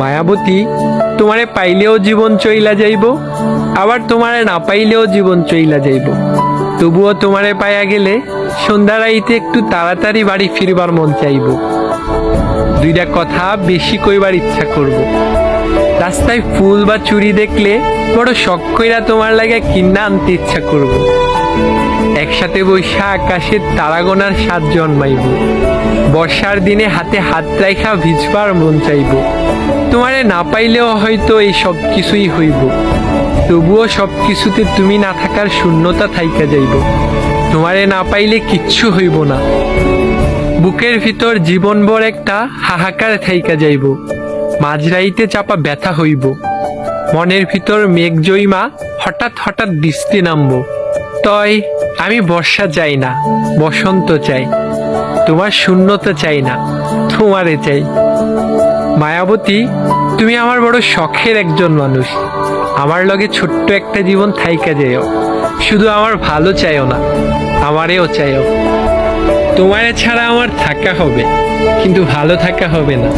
মায়াবতী, তোমারে পাইলেও জীবন চইলা যাইব, আবার তোমারে না পাইলেও জীবন চইলা যাইব। তবুও তোমারে পাইয়া গেলে সন্ধ্যা রাইতে একটু তাড়াতাড়ি বাড়ি ফিরবার মন চাইব। দুইটা কথা বেশি কইবার ইচ্ছা করব। রাস্তায় ফুল বা চুড়ি দেখলে বড় শখ কইরা তোমার লাগে কিনা আনতে ইচ্ছা করব। একসাথে বৈশা আকাশের তারা গোনার স্বাদ জন্মাইব। বর্ষার দিনে হাতে হাত রাইখা ভিজবার মন চাইব। তোমারে না পাইলেও হয়তো এই সব কিছুই হইব, তবুও সব কিছুতে তুমি না থাকার শূন্যতা থাইকা যাইব। তোমারে না পাইলে কিচ্ছু হইব না, বুকের ভিতর জীবনভর একটা হাহাকার থাইকা যাইব। মাঝরাইতে চাপা ব্যথা হইব, মনের ভিতর মেঘ জইমা হঠাৎ হঠাৎ বৃষ্টি নামব। তয় আমি বর্ষা চাই না, বসন্ত চাই। তোমার শূন্যতা চাই না, তোমারে চাই। মায়াবতী, তুমি আমার বড় শখের একজন মানুষ। আমার লগে ছোট্ট একটা জীবন থাইকা যাইও। শুধু আমার ভালো চাইও না, আমারেও চাইও। তোমারে ছাড়া আমার থাকা হবে, কিন্তু ভালো থাকা হবে না।